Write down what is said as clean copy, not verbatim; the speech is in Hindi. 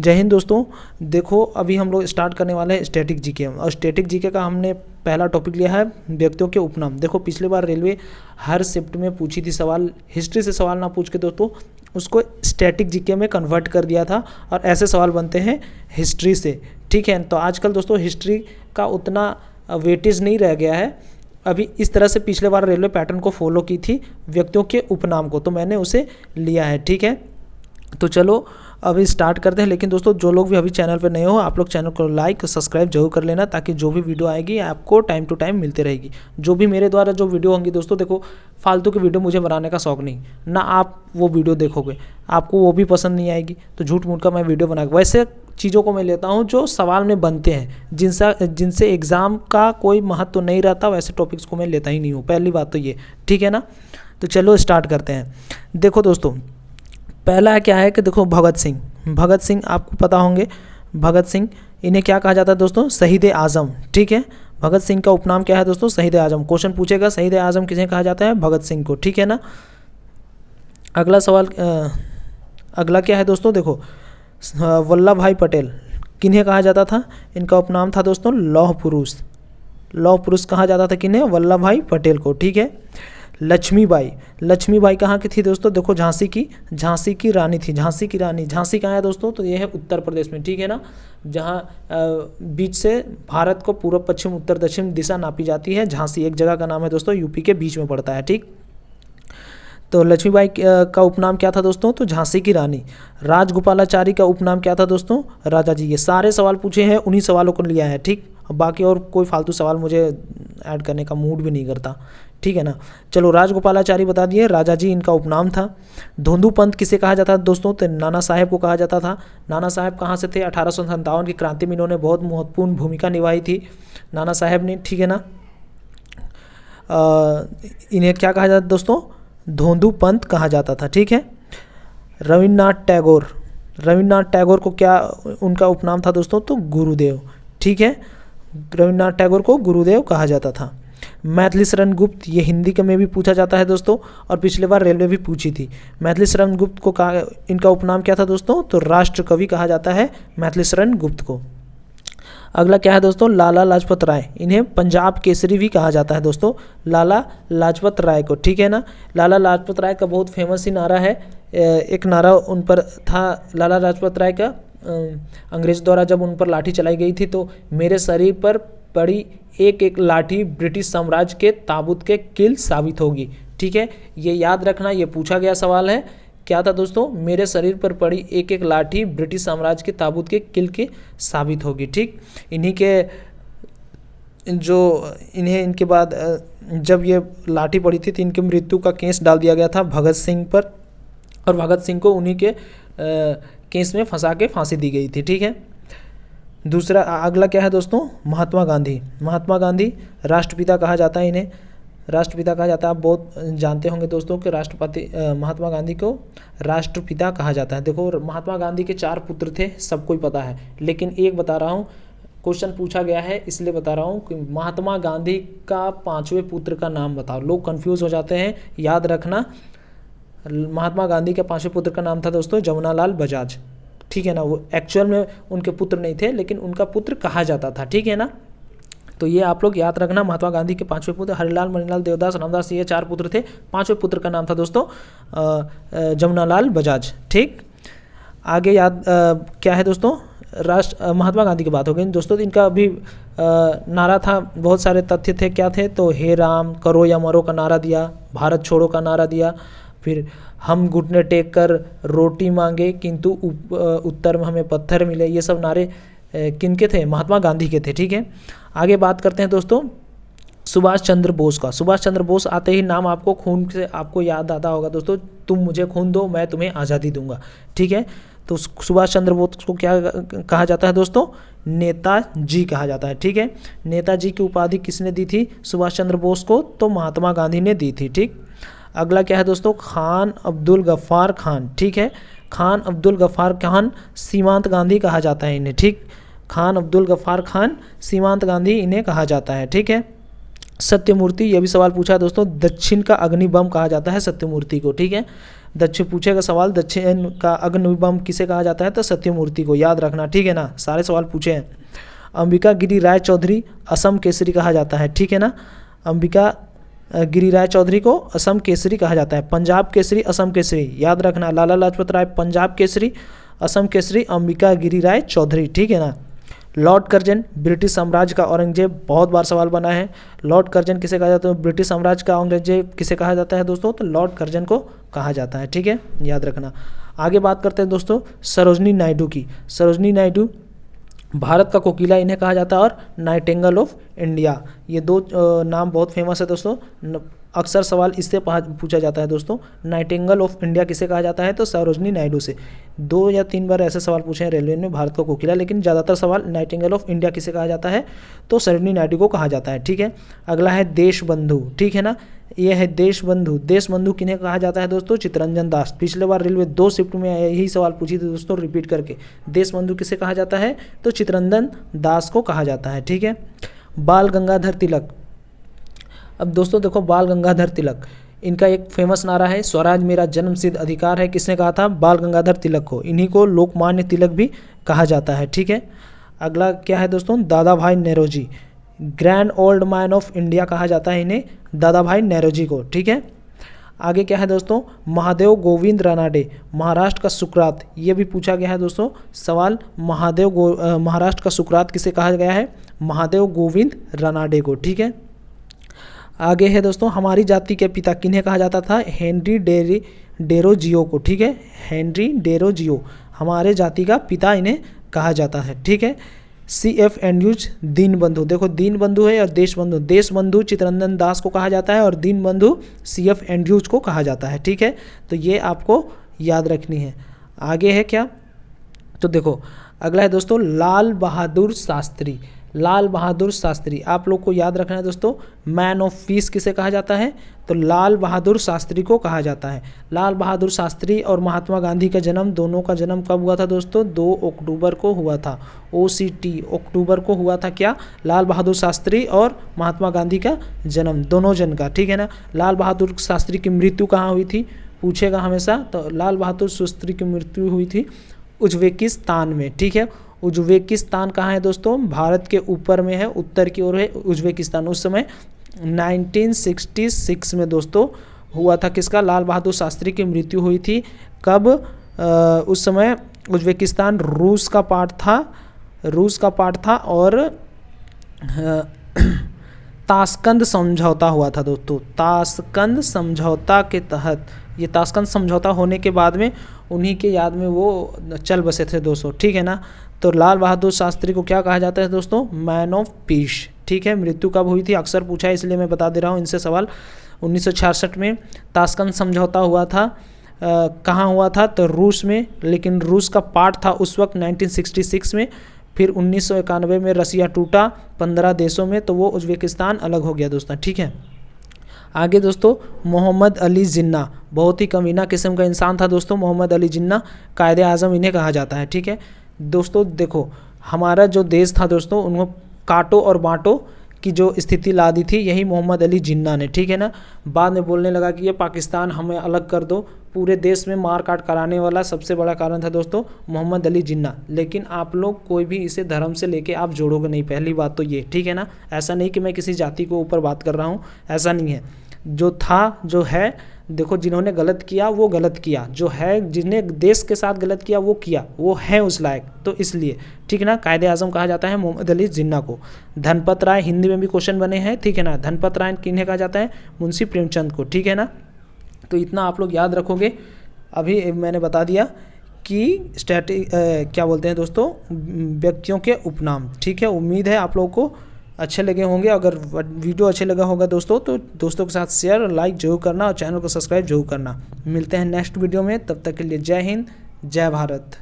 जय हिंद दोस्तों। देखो अभी हम लोग स्टार्ट करने वाले हैं स्टैटिक जीके, और स्टैटिक जीके का हमने पहला टॉपिक लिया है व्यक्तियों के उपनाम। देखो पिछले बार रेलवे हर शिफ्ट में पूछी थी सवाल, हिस्ट्री से सवाल ना पूछ के दोस्तों उसको स्टैटिक जीके में कन्वर्ट कर दिया था, और ऐसे सवाल बनते हैं हिस्ट्री से। ठीक है, तो आजकल दोस्तों हिस्ट्री का उतना वेटेज नहीं रह गया है। अभी इस तरह से पिछले बार रेलवे पैटर्न को फॉलो की थी व्यक्तियों के उपनाम को, तो मैंने उसे लिया है। ठीक है, तो चलो अभी स्टार्ट करते हैं। लेकिन दोस्तों जो लोग भी अभी चैनल पर नए हो, आप लोग चैनल को लाइक सब्सक्राइब जरूर कर लेना, ताकि जो भी वीडियो आएगी आपको टाइम टू टाइम मिलती रहेगी। जो भी मेरे द्वारा जो वीडियो होंगी दोस्तों, देखो फालतू की वीडियो मुझे बनाने का शौक नहीं ना, आप वो वीडियो देखोगे आपको वो भी पसंद नहीं आएगी, तो झूठ मूठ का मैं वीडियो बना वैसे चीज़ों को मैं लेता हूँ जो सवाल में बनते हैं, जिनसे एग्ज़ाम का कोई महत्व तो नहीं रहता, वैसे टॉपिक्स को मैं लेता ही नहीं हूँ। पहली बात तो ये, ठीक है ना। तो चलो स्टार्ट करते हैं। देखो दोस्तों पहला क्या है कि देखो भगत सिंह आपको पता होंगे। भगत सिंह, इन्हें क्या कहा जाता है दोस्तों? शहीद आज़म। ठीक है, भगत सिंह का उपनाम क्या है दोस्तों? शहीद आज़म। क्वेश्चन पूछेगा शहीद आज़म किसे कहा जाता है? भगत सिंह को। ठीक है ना। अगला सवाल अगला क्या है दोस्तों? देखो वल्लभ भाई पटेल किन्हें कहा जाता था? इनका उपनाम था दोस्तों लौह पुरुष कहा जाता था किन्हें? वल्लभ भाई पटेल को। ठीक है। लक्ष्मीबाई कहाँ की थी दोस्तों? देखो झांसी की रानी थी। झांसी कहाँ है दोस्तों? तो ये है उत्तर प्रदेश में। ठीक है ना, जहाँ बीच से भारत को पूर्व पश्चिम उत्तर दक्षिण दिशा नापी जाती है। झांसी एक जगह का नाम है दोस्तों, यूपी के बीच में पड़ता है। ठीक, तो लक्ष्मीबाई का उपनाम क्या था दोस्तों? तो झांसी की रानी। राजगोपालाचारी का उपनाम क्या था दोस्तों? राजा जी। ये सारे सवाल पूछे हैं, उन्हीं सवालों को लिया है। ठीक, बाकी और कोई फालतू सवाल मुझे ऐड करने का मूड भी नहीं करता। ठीक है ना। चलो राजगोपालाचारी बता दिए, राजा जी इनका उपनाम था। धोंदू पंत किसे कहा जाता था दोस्तों? तो नाना साहेब को कहा जाता था। नाना साहेब कहाँ से थे? 1857 की क्रांति में इन्होंने बहुत महत्वपूर्ण भूमिका निभाई थी नाना साहेब ने। ठीक है ना। इन्हें क्या कहा जाता दोस्तों? धोंदू पंत कहा जाता था। ठीक है। रविन्द्रनाथ टैगोर को क्या उनका उपनाम था दोस्तों? तो गुरुदेव। ठीक है, रविन्द्रनाथ टैगोर को गुरुदेव कहा जाता था। मैथिली शरण गुप्त, ये हिंदी के में भी पूछा जाता है दोस्तों, और पिछले बार रेलवे भी पूछी थी। मैथिली शरण गुप्त को कहा, इनका उपनाम क्या था दोस्तों? तो राष्ट्र कवि कहा जाता है मैथिली शरण गुप्त को। अगला क्या है दोस्तों? लाला लाजपत राय, इन्हें पंजाब केसरी भी कहा जाता है दोस्तों, लाला लाजपत राय को। ठीक है ना। लाला लाजपत राय का बहुत फेमस ही नारा है, एक नारा उन पर था लाला लाजपत राय का, अंग्रेज द्वारा जब उन पर लाठी चलाई गई थी, तो मेरे शरीर पर पड़ी एक एक लाठी ब्रिटिश साम्राज्य के ताबूत के किल साबित होगी। ठीक है, ये याद रखना, ये पूछा गया सवाल है। क्या था दोस्तों? मेरे शरीर पर पड़ी एक एक लाठी ब्रिटिश साम्राज्य के ताबूत के किल के साबित होगी। ठीक, इन्हें इनके बाद जब ये लाठी पड़ी थी तो इनकी मृत्यु का केस डाल दिया गया था भगत सिंह पर, और भगत सिंह को उन्हीं के केस में फंसा के फांसी दी गई थी। ठीक है। दूसरा अगला क्या है दोस्तों? महात्मा गांधी राष्ट्रपिता कहा जाता है इन्हें, राष्ट्रपिता कहा जाता है। आप बहुत जानते होंगे दोस्तों कि महात्मा गांधी को राष्ट्रपिता कहा जाता है। देखो महात्मा गांधी के 4 पुत्र थे, सबको ही पता है, लेकिन एक बता रहा हूँ, क्वेश्चन पूछा गया है इसलिए बता रहा हूँ कि महात्मा गांधी का 5वें पुत्र का नाम बताओ। लोग कंफ्यूज हो जाते हैं, याद रखना। महात्मा गांधी के 5वें पुत्र का नाम था दोस्तों जमुनालाल बजाज। ठीक है ना, वो एक्चुअल में उनके पुत्र नहीं थे, लेकिन उनका पुत्र कहा जाता था। ठीक है ना, तो ये आप लोग याद रखना। महात्मा गांधी के 5वें पुत्र हरिलाल, मणिलाल, देवदास, रामदास, ये 4 पुत्र थे। 5वें पुत्र का नाम था दोस्तों जमुनालाल बजाज। ठीक, आगे क्या है दोस्तों? महात्मा गांधी की बात हो गई दोस्तों। तो इनका अभी नारा था, बहुत सारे तथ्य थे। क्या थे? तो हे राम करो या मरो का नारा दिया, भारत छोड़ो का नारा दिया, फिर हम घुटने टेक कर रोटी मांगे किंतु उत्तर में हमें पत्थर मिले। ये सब नारे किनके थे? महात्मा गांधी के थे। ठीक है, आगे बात करते हैं दोस्तों सुभाष चंद्र बोस का। सुभाष चंद्र बोस आते ही नाम आपको खून से आपको याद आता होगा दोस्तों, तुम मुझे खून दो मैं तुम्हें आज़ादी दूंगा। ठीक है, तो सुभाष चंद्र बोस को क्या कहा जाता है दोस्तों? नेताजी कहा जाता है। ठीक है, नेताजी की उपाधि किसने दी थी सुभाष चंद्र बोस को? तो महात्मा गांधी ने दी थी। ठीक, अगला क्या है दोस्तों? खान अब्दुल गफ्फार खान। ठीक है, खान अब्दुल गफ्फार खान सीमांत गांधी कहा जाता है इन्हें। ठीक, खान अब्दुल गफ्फार खान सीमांत गांधी इन्हें कहा जाता है। ठीक है। सत्यमूर्ति, यह भी सवाल पूछा है दोस्तों, दक्षिण का अग्नि बम कहा जाता है सत्यमूर्ति को। ठीक है, दक्षिण पूछेगा सवाल, दक्षिण का अग्निबम किसे कहा जाता है? तो सत्यमूर्ति को, याद रखना, ठीक है ना, सारे सवाल पूछे हैं। अंबिका गिरी राय चौधरी असम केसरी कहा जाता है, ठीक है ना, अंबिका गिरी राय चौधरी को असम केसरी कहा जाता है। पंजाब केसरी, असम केसरी, याद रखना, लाला लाजपत राय पंजाब केसरी, असम केसरी अंबिका गिरी राय चौधरी, ठीक है ना। लॉर्ड कर्जन ब्रिटिश साम्राज्य का औरंगजेब, बहुत बार सवाल बना है। लॉर्ड कर्जन किसे कहा जाता है? ब्रिटिश साम्राज्य का औरंगजेब किसे कहा जाता है दोस्तों? तो लॉर्ड कर्जन को कहा जाता है, ठीक है, याद रखना। आगे बात करते हैं दोस्तों सरोजनी नायडू की। सरोजनी नायडू भारत का कोकिला इन्हें कहा जाता है, और नाइटिंगेल ऑफ इंडिया, ये दो नाम बहुत फेमस है दोस्तों, अक्सर सवाल इससे पूछा जाता है दोस्तों। नाइटिंगेल ऑफ इंडिया किसे कहा जाता है? तो सरोजनी नायडू से। 2 या 3 बार ऐसे सवाल पूछे हैं रेलवे में, भारत का कोकिला, लेकिन ज़्यादातर सवाल नाइटिंगेल ऑफ इंडिया किसे कहा जाता है? तो सरोजनी नायडू को कहा जाता है, ठीक है। अगला है देश बंधु, ठीक है ना, ये है देश बंधु। देश बंधु किन्हें कहा जाता है दोस्तों? चित्तरंजन दास। पिछले बार रेलवे 2 शिफ्ट में यही सवाल पूछी थी दोस्तों, रिपीट करके। देश बंधु किसे कहा जाता है? तो चित्तरंजन दास को कहा जाता है, ठीक है। बाल गंगाधर तिलक। अब दोस्तों देखो, बाल गंगाधर तिलक, इनका एक फेमस नारा है, स्वराज मेरा जन्मसिद्ध अधिकार है, किसने कहा था? बाल गंगाधर तिलक को। इन्हीं को लोकमान्य तिलक भी कहा जाता है, ठीक है। अगला क्या है दोस्तों? Dadabhai Naoroji, grand old man of India कहा जाता है इन्हें, दादा भाई नेरोजी को, ठीक है। आगे क्या है दोस्तों? महादेव गोविंद रानाडे, महाराष्ट्र का सुकरात, ये भी पूछा गया है दोस्तों सवाल। महाराष्ट्र का सुकरात किसे कहा गया है? महादेव गोविंद रानाडे को, ठीक है। आगे है दोस्तों हमारी जाति के पिता किन्हें कहा जाता था? हेनरी डेरोजियो को, ठीक है, हेनरी डेरोजियो, हमारे जाति का पिता इन्हें कहा जाता है, ठीक है। CF एंड्रूज दीनबंधु, देखो दीनबंधु है और देशबंधु, देशबंधु चित्तरंजन दास को कहा जाता है और दीनबंधु CF एंड्रूज को कहा जाता है, ठीक है। तो ये आपको याद रखनी है। आगे है क्या? तो देखो अगला है दोस्तों लाल बहादुर शास्त्री। लाल बहादुर शास्त्री आप लोग को याद रखना है दोस्तों, मैन ऑफ पीस किसे कहा जाता है? तो लाल बहादुर शास्त्री को कहा जाता है। लाल बहादुर शास्त्री और महात्मा गांधी का जन्म, दोनों का जन्म कब हुआ था दोस्तों? 2 अक्टूबर को हुआ था। OCT अक्टूबर को हुआ था क्या? लाल बहादुर शास्त्री और महात्मा गांधी का जन्म, दोनों जन का, ठीक है ना। लाल बहादुर शास्त्री की मृत्यु कहाँ हुई थी? पूछेगा हमेशा। तो लाल बहादुर शास्त्री की मृत्यु हुई थी उज्बेकिस्तान में, ठीक है। उज्बेकिस्तान कहाँ है दोस्तों? भारत के ऊपर में है, उत्तर की ओर है उज्बेकिस्तान। उस समय 1966 में दोस्तों हुआ था किसका? लाल बहादुर शास्त्री की मृत्यु हुई थी। कब? उस समय उज्बेकिस्तान रूस का पार्ट था और ताशकंद समझौता हुआ था दोस्तों। ताशकंद समझौता के तहत, ये ताशकंद समझौता होने के बाद में उन्हीं के याद में वो चल बसे थे दोस्तों, ठीक है ना। तो लाल बहादुर शास्त्री को क्या कहा जाता है दोस्तों? मैन ऑफ पीस, ठीक है। मृत्यु कब हुई थी? अक्सर पूछा है इसलिए मैं बता दे रहा हूँ इनसे सवाल। 1966 में ताशकंद समझौता हुआ था। कहाँ हुआ था? तो रूस में, लेकिन रूस का पार्ट था उस वक्त 1966 में। फिर 1991 में रसिया टूटा 15 देशों में, तो वो उज्बेकिस्तान अलग हो गया दोस्तों, ठीक है। आगे दोस्तों मोहम्मद अली जिन्ना, बहुत ही कमीना किस्म का इंसान था दोस्तों मोहम्मद अली जिन्ना, कायदे आज़म इन्हें कहा जाता है, ठीक है। दोस्तों देखो हमारा जो देश था दोस्तों, उनको काटो और बांटो की जो स्थिति ला दी थी यही मोहम्मद अली जिन्ना ने, ठीक है ना। बाद में बोलने लगा कि ये पाकिस्तान हमें अलग कर दो, पूरे देश में मार काट कराने वाला सबसे बड़ा कारण था दोस्तों मोहम्मद अली जिन्ना। लेकिन आप लोग कोई भी इसे धर्म से लेके आप जोड़ोगे नहीं, पहली बात तो ये, ठीक है ना। ऐसा नहीं कि मैं किसी जाति को ऊपर बात कर रहा हूँ, ऐसा नहीं है। जो था जो है, देखो जिन्होंने गलत किया वो गलत किया, जो है जिन्हें देश के साथ गलत किया वो है उस लायक, तो इसलिए, ठीक है ना। कायदे आज़म कहा जाता है मोहम्मद अली जिन्ना को। धनपत राय, हिंदी में भी क्वेश्चन बने हैं, ठीक है ना। धनपत राय किन्हें कहा जाता है? मुंशी प्रेमचंद को, ठीक है ना। तो इतना आप लोग याद रखोगे। अभी मैंने बता दिया कि क्या बोलते हैं दोस्तों, व्यक्तियों के उपनाम, ठीक है। उम्मीद है आप लोगों को अच्छे लगे होंगे। अगर वीडियो अच्छे लगा होगा दोस्तों तो दोस्तों के साथ शेयर और लाइक जरूर करना और चैनल को सब्सक्राइब जरूर करना। मिलते हैं नेक्स्ट वीडियो में, तब तक के लिए जय हिंद, जय भारत।